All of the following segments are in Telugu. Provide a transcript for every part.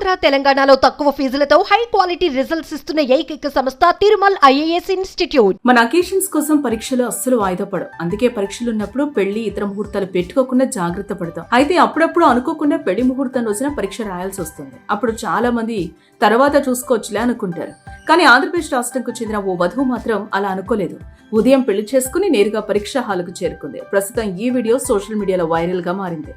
ఆంధ్ర తెలంగాణలో తక్కువ ఫీజులతో హై క్వాలిటీ రిజల్ట్స్ ఇస్తున్న ఏకైక సంస్థ తిరుమల్ ఐఏఎస్ ఇన్స్టిట్యూట్. మన అకేషన్స్ కోసం పరీక్షలు అస్సలు వాయిదా పడవు. అందుకే పరీక్షలు ఉన్నప్పుడు పెళ్లి ఇతర ముహూర్తాలు పెట్టుకోకుండా జాగ్రత్త పడతాం. అయితే అప్పుడప్పుడు అనుకోకుండా పెళ్లి ముహూర్తం రోజున పరీక్ష రాయాల్సి వస్తుంది. అప్పుడు చాలా మంది తర్వాత చూసుకోవచ్చులే అనుకుంటారు. కానీ ఆంధ్రప్రదేశ్ రాష్ట్రంకు చెందిన ఓ వధువు మాత్రం అలా అనుకోలేదు. ఉదయం పెళ్లి చేసుకుని నేరుగా పరీక్ష హాలుకు చేరుకుంది. ప్రస్తుతం ఈ వీడియో సోషల్ మీడియాలో వైరల్ గా మారింది.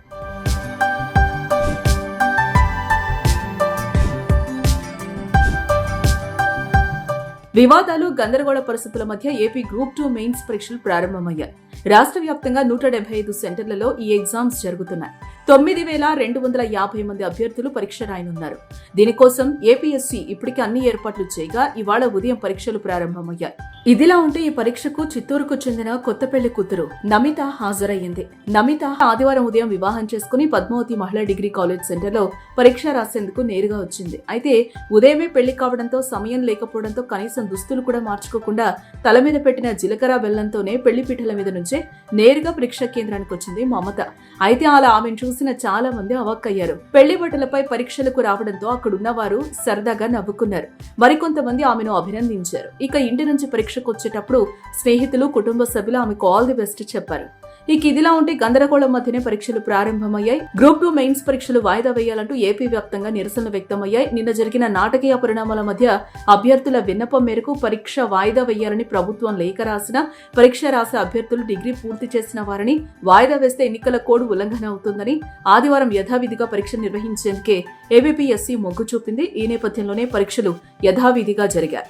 వివాదాలు, గందరగోళ పరిస్థితుల మధ్య ఏపీ గ్రూప్ 2 మెయిన్స్ పరీక్షలు ప్రారంభమయ్యాయి. రాష్ట్ర వ్యాప్తంగా 175 సెంటర్లలో ఈ ఎగ్జామ్స్ జరుగుతున్నాయి. 9,250 మంది అభ్యర్థులు పరీక్ష రాయనున్నారు. దీనికోసం ఏపీఎస్సీ ఇప్పటికే అన్ని ఏర్పాట్లు చేయగా ఇవాళ ఉదయం పరీక్షలు ప్రారంభమయ్యాయి. ఇదిలా ఉంటే ఈ పరీక్షకు చిత్తూరుకు చెందిన కొత్త పెళ్లి కూతురు నమిత హాజరయ్యింది. నమిత ఆదివారం ఉదయం వివాహం చేసుకుని పద్మావతి మహిళా డిగ్రీ కాలేజ్ సెంటర్లో పరీక్ష రాసేందుకు నేరుగా వచ్చింది. అయితే ఉదయమే పెళ్లి కావడంతో సమయం లేకపోవడంతో కనీసం దుస్తులు కూడా మార్చుకోకుండా తల మీద పెట్టిన జీలకర్ర బెల్లంతోనే పెళ్లి పీటల మీద నుంచే నేరుగా పరీక్ష కేంద్రానికి వచ్చింది మమత. అయితే అలా ఆమెను చూసిన చాలా మంది అవాక్కయ్యారు. పెళ్లి బట్టలపై పరీక్షలకు రావడంతో అక్కడున్న వారు సరదాగా నవ్వుకున్నారు. మరికొంతమంది ఆమెను అభినందించారు. ఇక ఇంటి నుంచి పరీక్షకు వచ్చేటప్పుడు స్నేహితులు, కుటుంబ సభ్యులు ఆమెకు ఆల్ ది బెస్ట్ చెప్పారు. ఇక ఇదిలా ఉంటే గందరగోళం మధ్యనే పరీక్షలు ప్రారంభమయ్యాయి. గ్రూప్ 2 మెయిన్స్ పరీక్షలు వాయిదా వేయాలంటూ ఏపీ వ్యాప్తంగా నిరసనలు వ్యక్తమయ్యాయి. నిన్న జరిగిన నాటకీయ పరిణామాల మధ్య అభ్యర్థుల విన్నపం మేరకు పరీక్ష వాయిదా వేయాలని ప్రభుత్వం లేఖ రాసినా పరీక్ష రాసే అభ్యర్థులు డిగ్రీ పూర్తి చేసిన వారిని వాయిదా వేస్తే ఎన్నికల కోడ్ ఉల్లంఘన అవుతుందని ఆదివారం యథావిధిగా పరీక్ష నిర్వహించేందుకే ఏబీపీఎస్సీ మొగ్గు చూపింది. ఈ నేపథ్యంలోనే పరీక్షలు యథావిధిగా జరిగాయి.